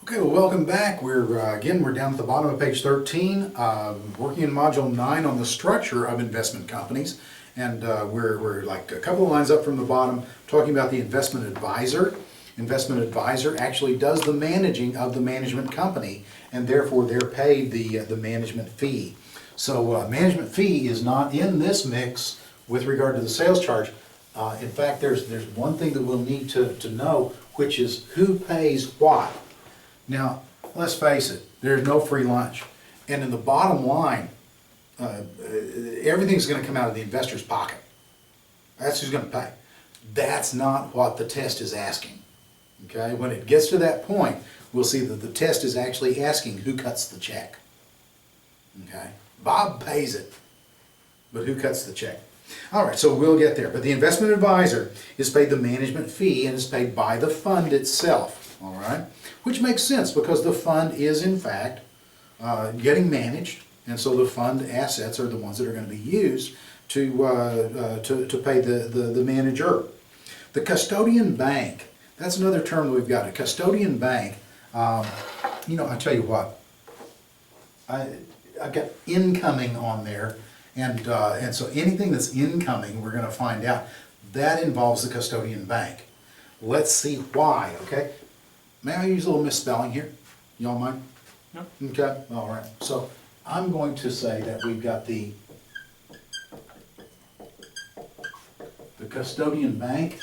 Okay, well, welcome back. We're down at the bottom of page 13, working in module 9 on the structure of investment companies, and we're like a couple of lines up from the bottom, talking about the investment advisor. Investment advisor actually does the managing of the management company, and therefore they're paid the management fee. So management fee is not in this mix with regard to the sales charge. In fact, there's one thing that we'll need to know, which is who pays what. Now, let's face it, there's no free lunch. And in the bottom line, everything's going to come out of the investor's pocket. That's who's going to pay. That's not what the test is asking. Okay? When it gets to that point, we'll see that the test is actually asking who cuts the check. Okay? Bob pays it, but who cuts the check? All right, so we'll get there. But the investment advisor is paid the management fee and is paid by the fund itself. All right, which makes sense because the fund is in fact getting managed, and so the fund assets are the ones that are going to be used to pay the manager. The custodian bank, that's another term that we've got. A custodian bank, I tell you what, I've got incoming on there, and so anything that's incoming, we're going to find out that involves the custodian bank. Let's see why. Okay. May I use a little misspelling here? Y'all mind? No. Okay, all right. So I'm going to say that we've got the custodian bank.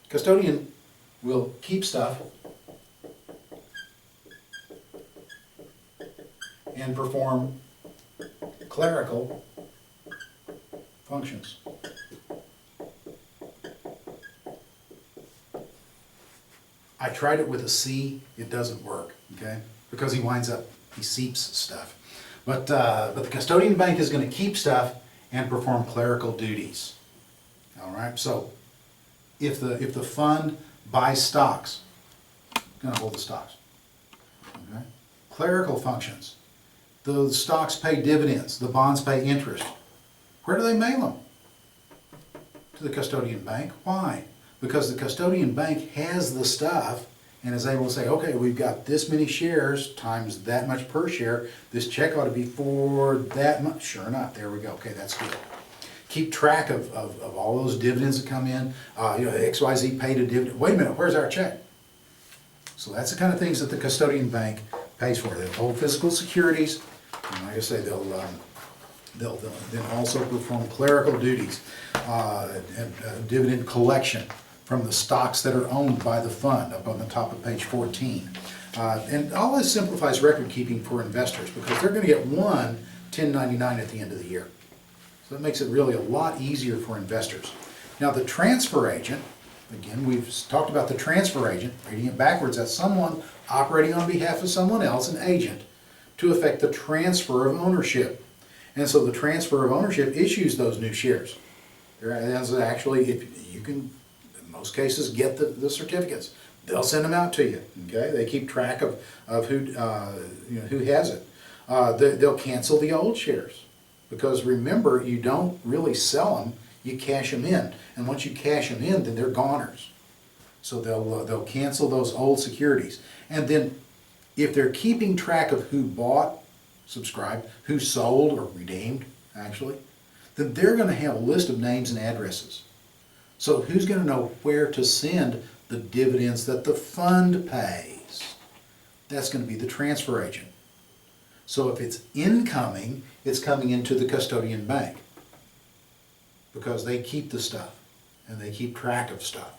Custodian will keep stuff and perform clerical functions. I tried it with a C, it doesn't work, okay? Because he seeps stuff. But the custodian bank is going to keep stuff and perform clerical duties. All right, so if the fund buys stocks, it's going to hold the stocks. Okay? Clerical functions, the stocks pay dividends, the bonds pay interest. Where do they mail them? To the custodian bank. Why? Because the custodian bank has the stuff and is able to say, okay, we've got this many shares times that much per share. This check ought to be for that much. Sure enough, there we go. Okay, that's good. Keep track of all those dividends that come in. XYZ paid a dividend. Wait a minute, where's our check? So that's the kind of things that the custodian bank pays for. They'll hold physical securities. And like I say, they'll then also perform clerical duties and dividend collection from the stocks that are owned by the fund, up on the top of page 14. And all this simplifies record keeping for investors because they're going to get one 1099 at the end of the year. So that makes it really a lot easier for investors. Now the transfer agent, again, we've talked about the transfer agent, reading it backwards, that's someone operating on behalf of someone else, an agent, to effect the transfer of ownership. And so the transfer of ownership issues those new shares. There's actually, if you can, in most cases, get the certificates. They'll send them out to you. Okay, they keep track of who has it. They'll cancel the old shares because remember, you don't really sell them; you cash them in. And once you cash them in, then they're goners. So they'll cancel those old securities. And then, if they're keeping track of who bought, subscribed, who sold or redeemed, actually, then they're going to have a list of names and addresses. So who's going to know where to send the dividends that the fund pays? That's going to be the transfer agent. So if it's incoming, it's coming into the custodian bank because they keep the stuff and they keep track of stuff.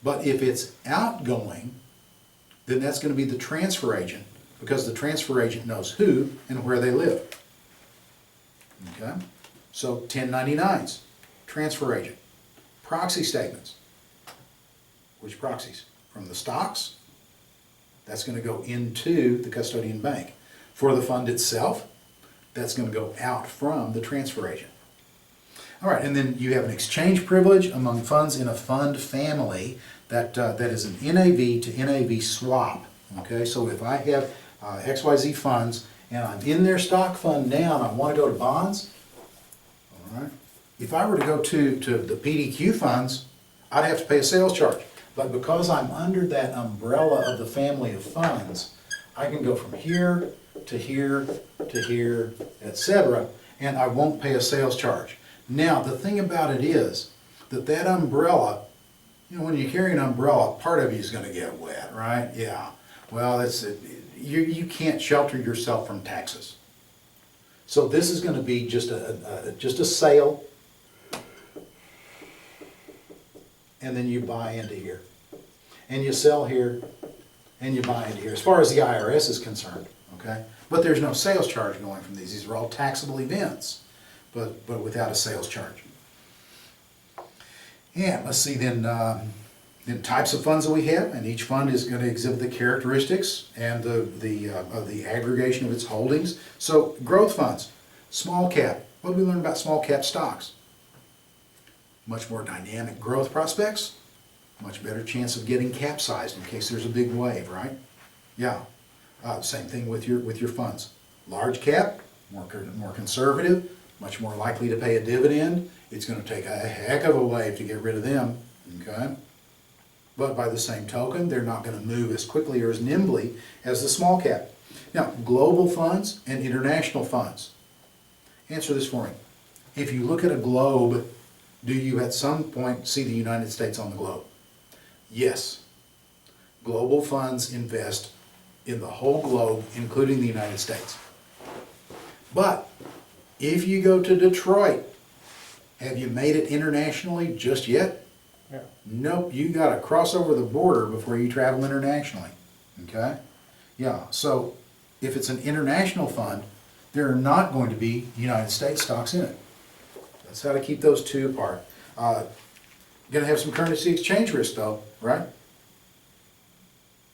But if it's outgoing, then that's going to be the transfer agent because the transfer agent knows who and where they live. Okay? So 1099s, transfer agent. Proxy statements. Which proxies? From the stocks, that's going to go into the custodian bank. For the fund itself, that's going to go out from the transfer agent. All right, and then you have an exchange privilege among funds in a fund family that is an NAV to NAV swap. Okay, so if I have XYZ funds and I'm in their stock fund now and I want to go to bonds, all right, if I were to go to the PDQ funds, I'd have to pay a sales charge. But because I'm under that umbrella of the family of funds, I can go from here to here to here, etc., and I won't pay a sales charge. Now, the thing about it is that that umbrella, you know, when you carry an umbrella, part of you is going to get wet, right? Yeah. Well, you can't shelter yourself from taxes. So this is going to be just a sale, and then you buy into here, and you sell here, and you buy into here. As far as the IRS is concerned, okay. But there's no sales charge going from these. These are all taxable events, but without a sales charge. And let's see then types of funds that we have, and each fund is going to exhibit the characteristics and the aggregation of its holdings. So growth funds, small cap. What did we learn about small cap stocks? Much more dynamic growth prospects, much better chance of getting capsized in case there's a big wave, right? Yeah. Same thing with your funds. Large cap, more conservative, much more likely to pay a dividend. It's going to take a heck of a wave to get rid of them, okay? But by the same token, they're not going to move as quickly or as nimbly as the small cap. Now, global funds and international funds. Answer this for me. If you look at a globe, do you at some point see the United States on the globe? Yes. Global funds invest in the whole globe, including the United States. But if you go to Detroit, have you made it internationally just yet? Yeah. Nope, you got to cross over the border before you travel internationally. Okay? Yeah, so if it's an international fund, there are not going to be United States stocks in it. That's how to keep those two apart. Going to have some currency exchange risk though, right?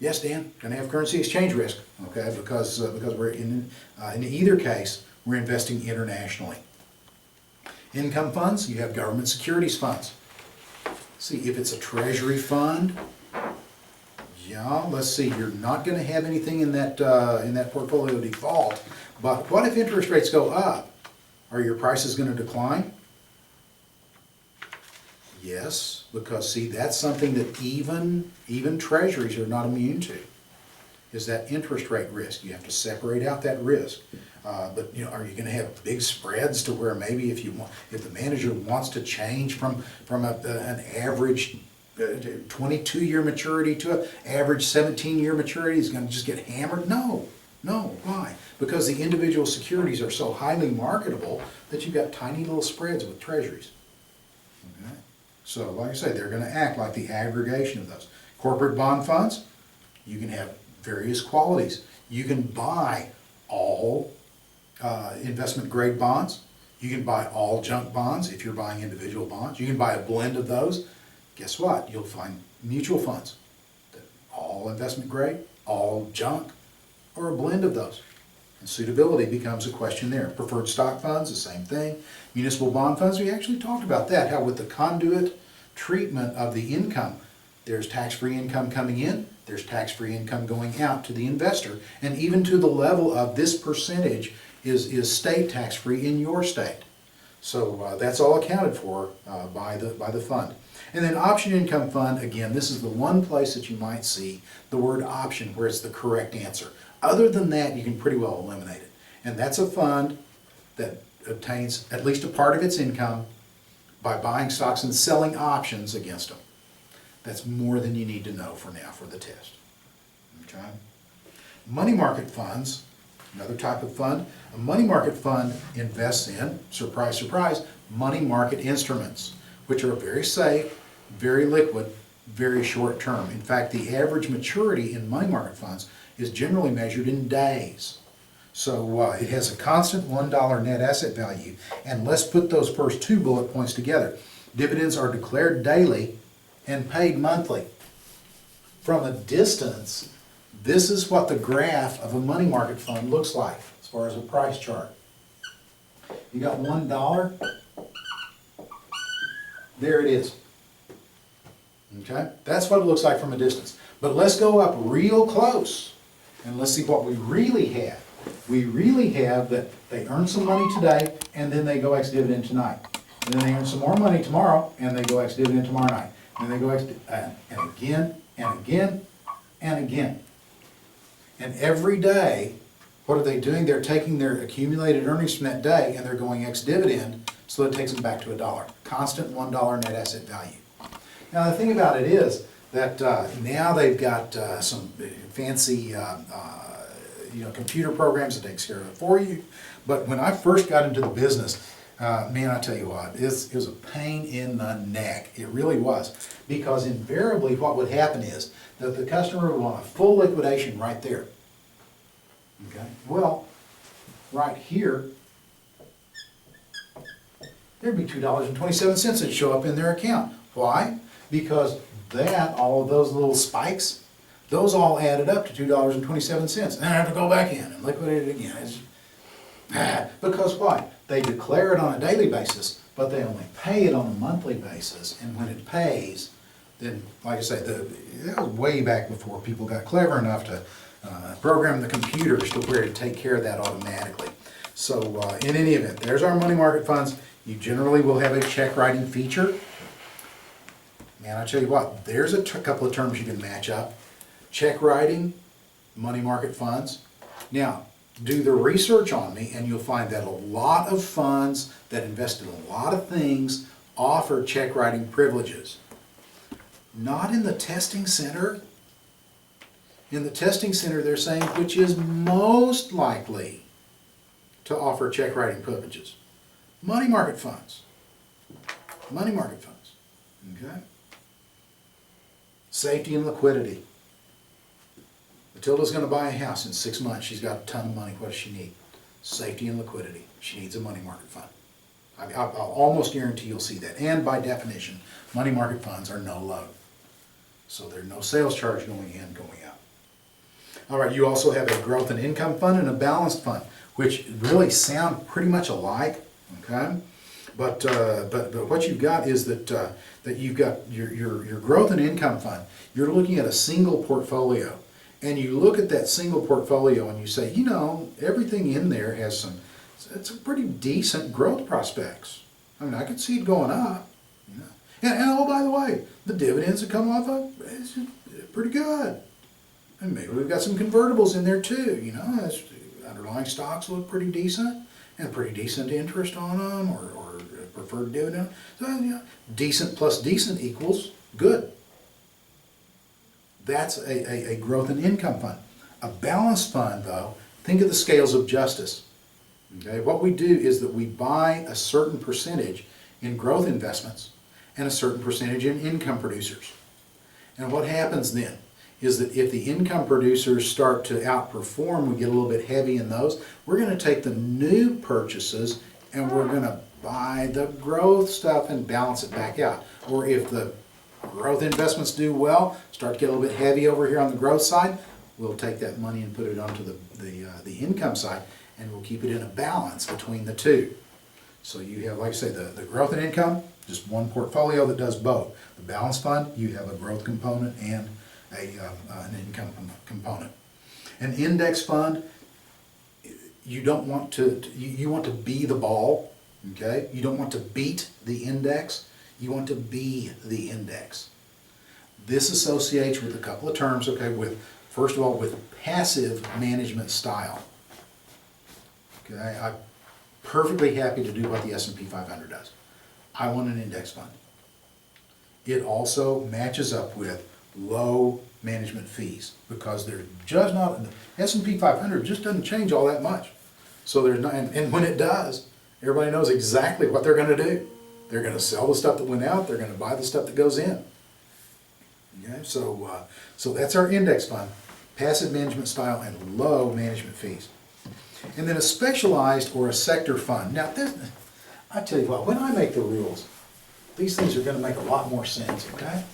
Yes, Dan, going to have currency exchange risk, okay, because we're in either case, we're investing internationally. Income funds, you have government securities funds. See, if it's a treasury fund, yeah, let's see, you're not going to have anything in that portfolio default, but what if interest rates go up? Are your prices going to decline? Yes, because see, that's something that even treasuries are not immune to, is that interest rate risk. You have to separate out that risk. But you know, are you going to have big spreads to where maybe if the manager wants to change from an average 22-year maturity to an average 17-year maturity, is going to just get hammered? No. Why? Because the individual securities are so highly marketable that you've got tiny little spreads with treasuries. Okay? So, like I say, they're going to act like the aggregation of those. Corporate bond funds, you can have various qualities. You can buy all investment grade bonds. You can buy all junk bonds if you're buying individual bonds. You can buy a blend of those. Guess what? You'll find mutual funds, all investment grade, all junk, or a blend of those. And suitability becomes a question there. Preferred stock funds, the same thing. Municipal bond funds, we actually talked about that, how with the conduit treatment of the income, there's tax-free income coming in, there's tax-free income going out to the investor, and even to the level of this percentage is state tax-free in your state. So that's all accounted for by the fund. And then option income fund, again, this is the one place that you might see the word option where it's the correct answer. Other than that, you can pretty well eliminate it. And that's a fund that obtains at least a part of its income by buying stocks and selling options against them. That's more than you need to know for now for the test. Okay? Money market funds, another type of fund. A money market fund invests in, surprise, surprise, money market instruments, which are very safe, very liquid, very short term. In fact, the average maturity in money market funds is generally measured in days. So it has a constant $1 net asset value. And let's put those first two bullet points together. Dividends are declared daily and paid monthly. From a distance, this is what the graph of a money market fund looks like as far as a price chart. You got $1, there it is. Okay, that's what it looks like from a distance. But let's go up real close and let's see what we really have. We really have that they earn some money today and then they go ex-dividend tonight. And then they earn some more money tomorrow and they go ex-dividend tomorrow night. And they go, and again, and again, and again. And every day, what are they doing? They're taking their accumulated earnings from that day and they're going ex-dividend, so it takes them back to $1. Constant $1 net asset value. Now the thing about it is that now they've got some fancy computer programs that takes care of it for you. But when I first got into the business, man, I tell you what, it was a pain in the neck. It really was. Because invariably what would happen is that the customer would want a full liquidation right there. Okay? Well, right here, there'd be $2.27 that'd show up in their account. Why? Because all of those little spikes, those all added up to $2.27. And I have to go back in and liquidate it again. Because why? They declare it on a daily basis, but they only pay it on a monthly basis. And when it pays, then, like I say, that was way back before people got clever enough to program the computers to where to take care of that automatically. So in any event, there's our money market funds. You generally will have a check writing feature. Man, I tell you what, there's a couple of terms you can match up. Check writing, money market funds. Now, do the research on me and you'll find that a lot of funds that invest in a lot of things offer check writing privileges. Not in the testing center. In the testing center, they're saying which is most likely to offer check writing privileges. Money market funds. Money market funds. Okay? Safety and liquidity. Matilda's going to buy a house in 6 months. She's got a ton of money. What does she need? Safety and liquidity. She needs a money market fund. I'll almost guarantee you'll see that. And by definition, money market funds are no load. So there's no sales charge going in, going out. All right, you also have a growth and income fund and a balanced fund, which really sound pretty much alike, okay? But what you've got is that you've got your growth and income fund. You're looking at a single portfolio. And you look at that single portfolio and you say, you know, everything in there has it's a pretty decent growth prospects. I mean, I could see it going up. You know? And oh, by the way, the dividends that come off of it's pretty good. And maybe we've got some convertibles in there too. You know, underlying stocks look pretty decent and pretty decent interest on them or preferred dividend. So, you know, decent plus decent equals good. That's a growth and income fund. A balanced fund, though, think of the scales of justice. Okay? What we do is that we buy a certain percentage in growth investments and a certain percentage in income producers. And what happens then is that if the income producers start to outperform, we get a little bit heavy in those, we're going to take the new purchases and we're going to buy the growth stuff and balance it back out. Or if the growth investments do well, start to get a little bit heavy over here on the growth side, we'll take that money and put it onto the income side, and we'll keep it in a balance between the two. So you have, like I say, the growth and income, just one portfolio that does both. The balanced fund, you have a growth component and an income component. An index fund, you don't want to, you want to be the ball, okay? You don't want to beat the index. You want to be the index. This associates with a couple of terms, okay, first of all, with passive management style. Okay, I'm perfectly happy to do what the S&P 500 does. I want an index fund. It also matches up with low management fees because they're just not, the S&P 500 just doesn't change all that much. So there's not, and when it does, everybody knows exactly what they're going to do. They're going to sell the stuff that went out. They're going to buy the stuff that goes in. Okay, so that's our index fund, passive management style and low management fees. And then a specialized or a sector fund. Now, I tell you what, when I make the rules, these things are going to make a lot more sense, okay?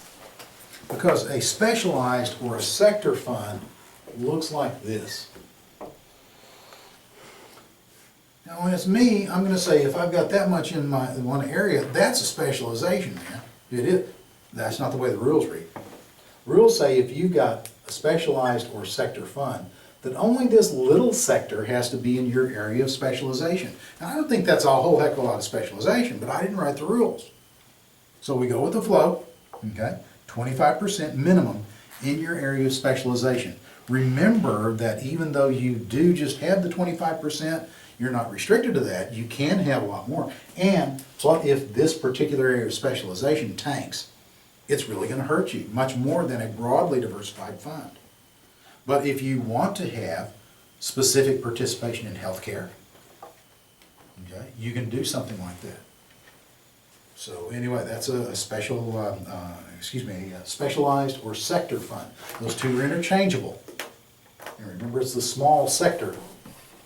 Because a specialized or a sector fund looks like this. Now, when it's me, I'm going to say if I've got that much in my one area, that's a specialization, man. It is. That's not the way the rules read. Rules say if you've got a specialized or sector fund, that only this little sector has to be in your area of specialization. Now, I don't think that's a whole heck of a lot of specialization, but I didn't write the rules. So we go with the flow. okay? 25% minimum in your area of specialization. Remember that even though you do just have the 25%, you're not restricted to that. You can have a lot more. And what if this particular area of specialization tanks? It's really going to hurt you much more than a broadly diversified fund. But if you want to have specific participation in healthcare, okay, you can do something like that. So anyway, that's a specialized or sector fund. Those two are interchangeable. And remember, it's the small sector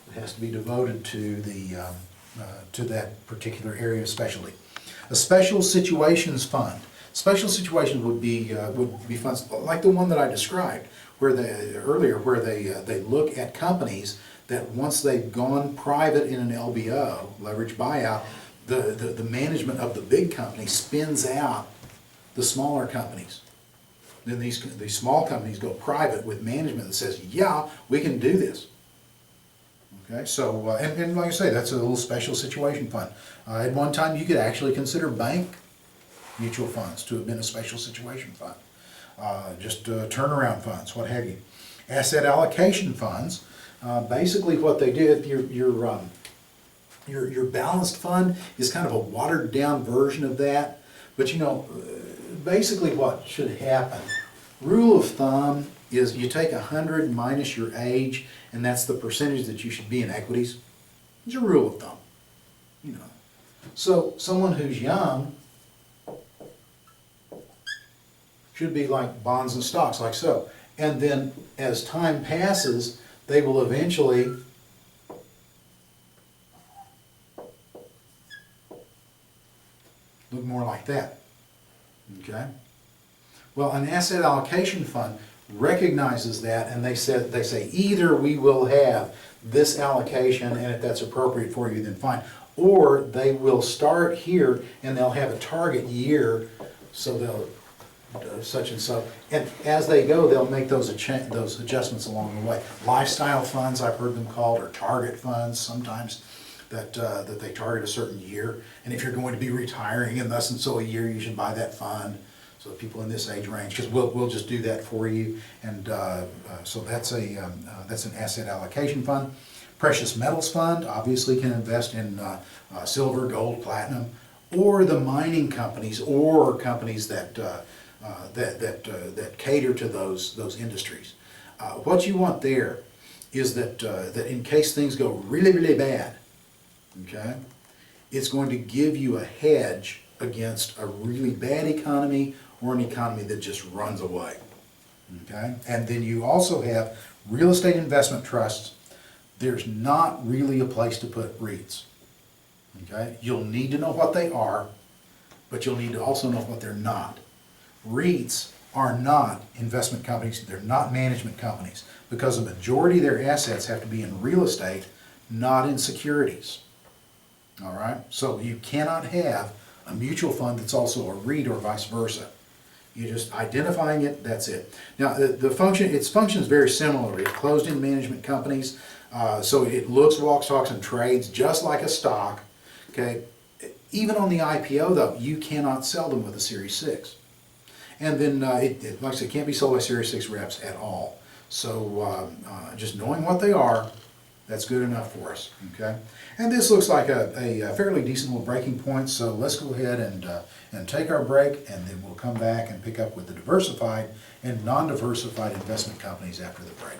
that has to be devoted to that particular area of specialty. A special situations fund. Special situations would be funds like the one that I described, where they look at companies that once they've gone private in an LBO, leverage buyout, the management of the big company spins out the smaller companies. Then these small companies go private with management that says, yeah, we can do this. Okay, so, and like I say, that's a little special situation fund. At one time, you could actually consider bank mutual funds to have been a special situation fund. Just turnaround funds, what have you. Asset allocation funds, basically what they did, your balanced fund is kind of a watered down version of that. But you know, basically what should happen, rule of thumb is you take 100 minus your age, and that's the percentage that you should be in equities. It's a rule of thumb, you know. So someone who's young should be like bonds and stocks, like so. And then as time passes, they will eventually look more like that, okay? Well, an asset allocation fund recognizes that, and they say either we will have this allocation, and if that's appropriate for you, then fine. Or they will start here, and they'll have a target year, so they'll such and so. And as they go, they'll make those adjustments along the way. Lifestyle funds, I've heard them called, or target funds sometimes, that they target a certain year. And if you're going to be retiring in thus and so a year, you should buy that fund. So people in this age range, because we'll just do that for you. And so that's an asset allocation fund. Precious metals fund obviously can invest in silver, gold, platinum, or the mining companies, or companies that cater to those industries. What you want there is that in case things go really, really bad, okay, it's going to give you a hedge against a really bad economy or an economy that just runs away. Okay, and then you also have real estate investment trusts. There's not really a place to put REITs. Okay, you'll need to know what they are, but you'll need to also know what they're not. REITs are not investment companies, they're not management companies, because the majority of their assets have to be in real estate, not in securities. All right, so you cannot have a mutual fund that's also a REIT or vice versa. You're just identifying it, that's it. Now, its function is very similar. It's closed-end management companies, so it looks, walks, talks, and trades just like a stock. Okay, even on the IPO though, you cannot sell them with a Series 6. And then, like I said, it can't be sold by Series 6 reps at all. So just knowing what they are, that's good enough for us, okay? And this looks like a fairly decent little breaking point, so let's go ahead and take our break, and then we'll come back and pick up with the diversified and non-diversified investment companies after the break.